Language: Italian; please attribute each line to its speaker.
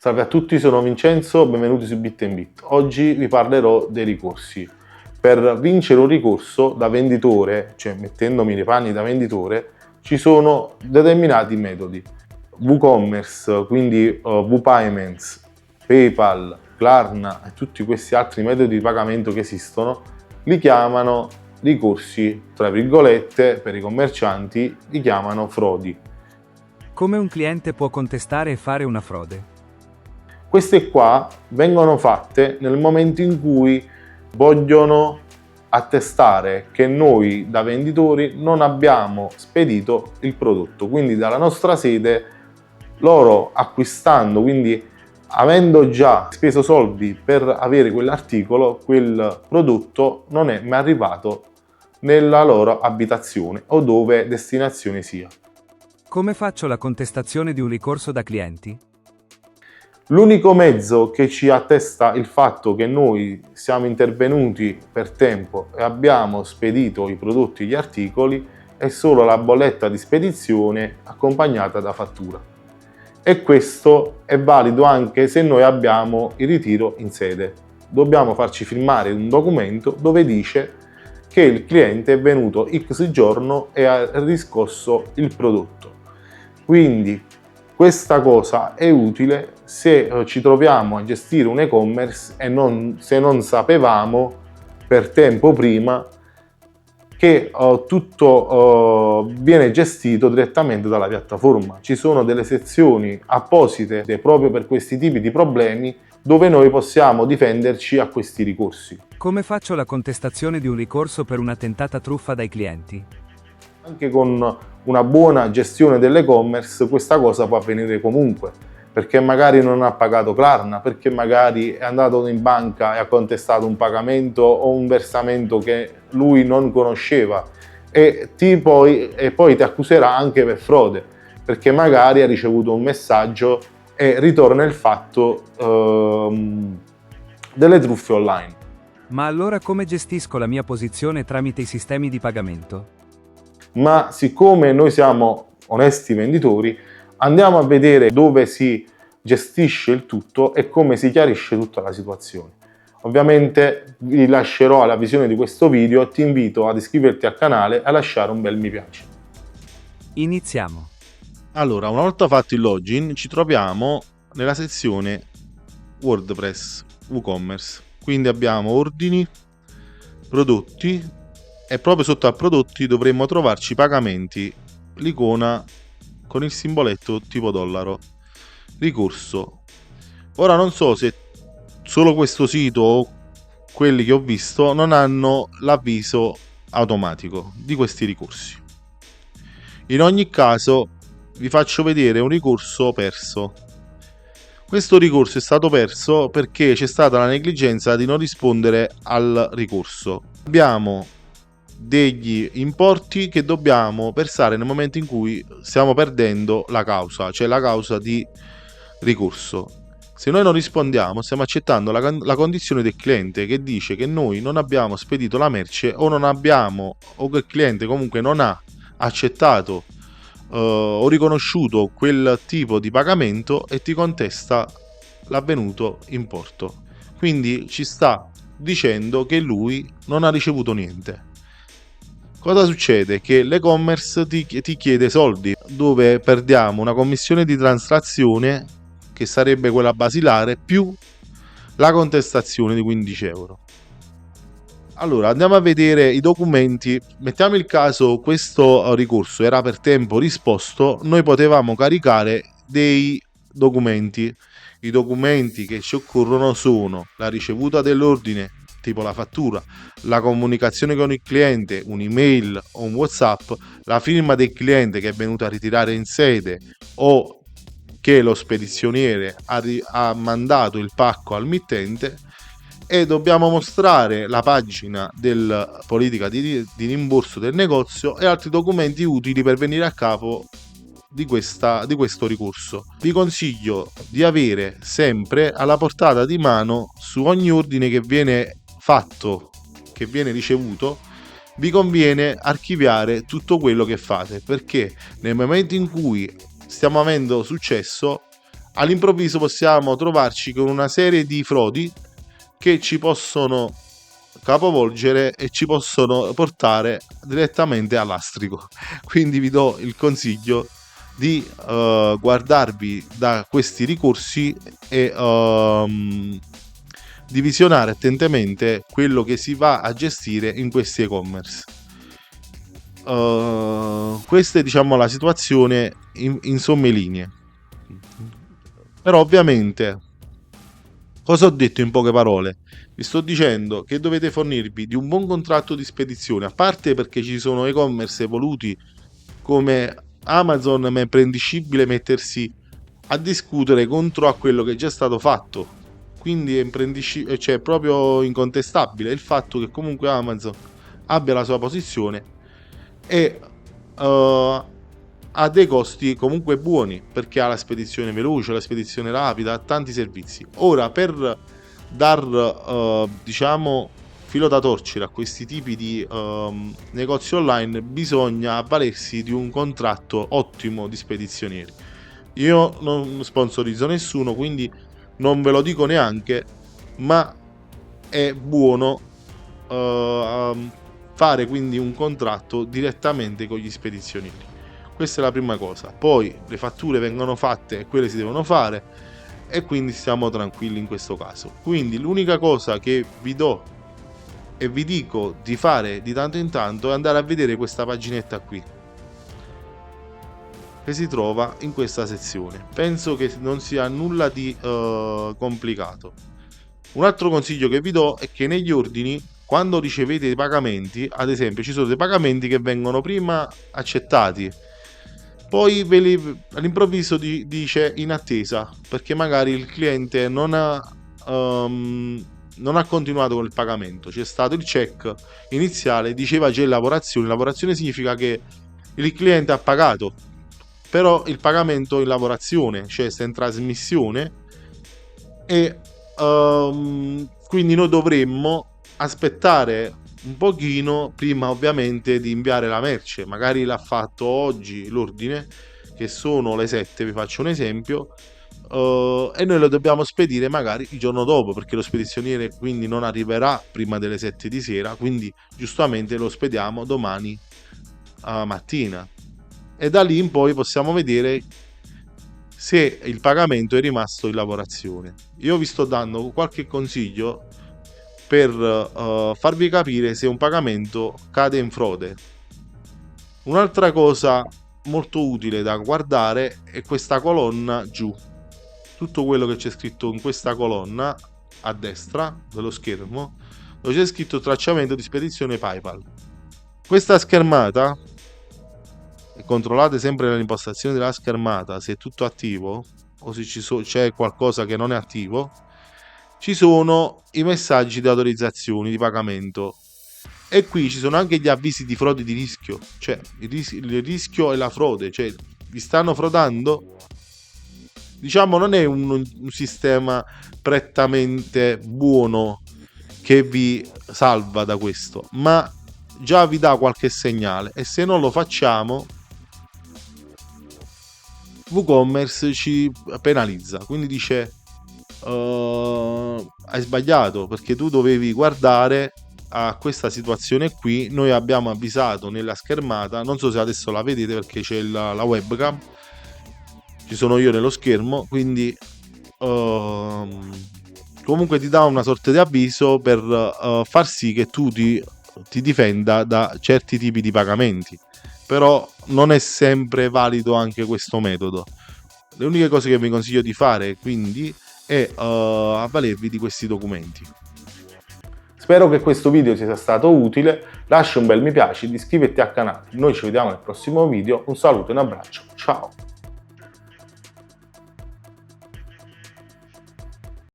Speaker 1: Salve a tutti, sono Vincenzo, benvenuti su Bit Bit. Oggi vi parlerò dei ricorsi. Per vincere un ricorso da venditore, cioè mettendomi nei panni da venditore, ci sono determinati metodi. WooCommerce, quindi WooPayments, PayPal, Klarna e tutti questi altri metodi di pagamento che esistono, li chiamano ricorsi, tra virgolette, per i commercianti, li chiamano frodi.
Speaker 2: Come un cliente può contestare e fare una frode?
Speaker 1: Queste qua vengono fatte nel momento in cui vogliono attestare che noi da venditori non abbiamo spedito il prodotto, quindi dalla nostra sede loro acquistando, quindi avendo già speso soldi per avere quell'articolo, quel prodotto non è mai arrivato nella loro abitazione o dove destinazione sia.
Speaker 2: Come faccio la contestazione di un ricorso da clienti?
Speaker 1: L'unico mezzo che ci attesta il fatto che noi siamo intervenuti per tempo e abbiamo spedito i prodotti e gli articoli è solo la bolletta di spedizione accompagnata da fattura. E questo è valido anche se noi abbiamo il ritiro in sede. Dobbiamo farci firmare un documento dove dice che il cliente è venuto X giorno e ha riscosso il prodotto. Quindi questa cosa è utile se ci troviamo a gestire un e-commerce e se non sapevamo per tempo prima che tutto viene gestito direttamente dalla piattaforma. Ci sono delle sezioni apposite proprio per questi tipi di problemi dove noi possiamo difenderci a questi ricorsi.
Speaker 2: Come faccio la contestazione di un ricorso per una tentata truffa dai clienti?
Speaker 1: Anche con una buona gestione dell'e-commerce questa cosa può avvenire comunque, perché magari non ha pagato Klarna, perché magari è andato in banca e ha contestato un pagamento o un versamento che lui non conosceva e poi ti accuserà anche per frode, perché magari ha ricevuto un messaggio e ritorna il fatto delle truffe online.
Speaker 2: Ma allora come gestisco la mia posizione tramite i sistemi di pagamento?
Speaker 1: Ma siccome noi siamo onesti venditori, andiamo a vedere dove si gestisce il tutto e come si chiarisce tutta la situazione. Ovviamente vi lascerò alla visione di questo video e ti invito ad iscriverti al canale e a lasciare un bel mi piace.
Speaker 2: Iniziamo.
Speaker 1: Allora, una volta fatto il login, ci troviamo nella sezione WordPress, WooCommerce. Quindi abbiamo ordini, prodotti e proprio sotto a prodotti dovremmo trovarci pagamenti, l'icona con il simboletto tipo dollaro, ricorso. Ora non so se solo questo sito o quelli che ho visto non hanno l'avviso automatico di questi ricorsi. In ogni caso vi faccio vedere un ricorso perso. Questo ricorso è stato perso perché c'è stata la negligenza di non rispondere al ricorso. Abbiamo degli importi che dobbiamo versare nel momento in cui stiamo perdendo la causa, cioè la causa di ricorso. Se noi non rispondiamo, stiamo accettando la condizione del cliente che dice che noi non abbiamo spedito la merce o che il cliente comunque non ha accettato o riconosciuto quel tipo di pagamento e ti contesta l'avvenuto importo. Quindi ci sta dicendo che lui non ha ricevuto niente. Cosa succede? Che l'e-commerce ti chiede soldi, dove perdiamo una commissione di transazione che sarebbe quella basilare più la contestazione di 15 euro. Allora andiamo a vedere i documenti. Mettiamo il caso questo ricorso era per tempo risposto, noi potevamo caricare dei documenti. I documenti che ci occorrono sono la ricevuta dell'ordine, tipo la fattura, la comunicazione con il cliente, un'email o un WhatsApp, la firma del cliente che è venuto a ritirare in sede o che lo spedizioniere ha mandato il pacco al mittente, e dobbiamo mostrare la pagina della politica di rimborso del negozio e altri documenti utili per venire a capo di questo ricorso. Vi consiglio di avere sempre alla portata di mano su ogni ordine che viene fatto, che viene ricevuto, vi conviene archiviare tutto quello che fate, perché nel momento in cui stiamo avendo successo all'improvviso possiamo trovarci con una serie di frodi che ci possono capovolgere e ci possono portare direttamente all'astrico. Quindi vi do il consiglio di guardarvi da questi ricorsi e di visionare attentamente quello che si va a gestire in questi e-commerce. Questa è, diciamo, la situazione in somme linee. Però ovviamente, cosa ho detto in poche parole? Vi sto dicendo che dovete fornirvi di un buon contratto di spedizione, a parte perché ci sono e-commerce evoluti come Amazon, ma è imprendibile mettersi a discutere contro a quello che è già stato fatto. Quindi è cioè, proprio incontestabile il fatto che comunque Amazon abbia la sua posizione e ha dei costi comunque buoni, perché ha la spedizione veloce, la spedizione rapida, ha tanti servizi. Ora, per dar diciamo filo da torcere a questi tipi di negozi online, bisogna avvalersi di un contratto ottimo di spedizionieri. Io non sponsorizzo nessuno, quindi non ve lo dico neanche, ma è buono fare quindi un contratto direttamente con gli spedizionieri. Questa è la prima cosa. Poi le fatture vengono fatte e quelle si devono fare, e quindi stiamo tranquilli in questo caso. Quindi l'unica cosa che vi do e vi dico di fare di tanto in tanto è andare a vedere questa paginetta qui, che si trova in questa sezione. Penso che non sia nulla di complicato. Un altro consiglio che vi do è che negli ordini, quando ricevete i pagamenti, ad esempio ci sono dei pagamenti che vengono prima accettati, poi all'improvviso dice in attesa, perché magari il cliente non ha continuato con il pagamento. C'è stato il check iniziale, diceva c'è lavorazione. Lavorazione significa che il cliente ha pagato, però il pagamento in lavorazione, cioè sta in trasmissione, e quindi noi dovremmo aspettare un pochino prima ovviamente di inviare la merce. Magari l'ha fatto oggi l'ordine, che sono le 7, vi faccio un esempio, e noi lo dobbiamo spedire magari il giorno dopo, perché lo spedizioniere quindi non arriverà prima delle 7 di sera, quindi giustamente lo spediamo domani mattina, e da lì in poi possiamo vedere se il pagamento è rimasto in lavorazione. Io vi sto dando qualche consiglio per farvi capire se un pagamento cade in frode. Un'altra cosa molto utile da guardare è questa colonna giù. Tutto quello che c'è scritto in questa colonna a destra dello schermo, dove c'è scritto tracciamento di spedizione PayPal. Questa schermata, controllate sempre nell'impostazione della schermata se è tutto attivo o se c'è qualcosa che non è attivo. Ci sono i messaggi di autorizzazioni di pagamento, e qui ci sono anche gli avvisi di frode di rischio, cioè il rischio e la frode, cioè vi stanno frodando. Diciamo, non è un sistema prettamente buono che vi salva da questo, ma già vi dà qualche segnale, e se non lo facciamo WooCommerce ci penalizza, quindi dice hai sbagliato, perché tu dovevi guardare a questa situazione qui. Noi abbiamo avvisato nella schermata, non so se adesso la vedete perché c'è la webcam, ci sono io nello schermo, quindi comunque ti dà una sorta di avviso per far sì che tu ti difenda da certi tipi di pagamenti. Però non è sempre valido anche questo metodo. Le uniche cose che vi consiglio di fare quindi è avvalervi di questi documenti. Spero che questo video sia stato utile. Lascia un bel mi piace ed iscriviti al canale. Noi ci vediamo nel prossimo video. Un saluto e un abbraccio. Ciao!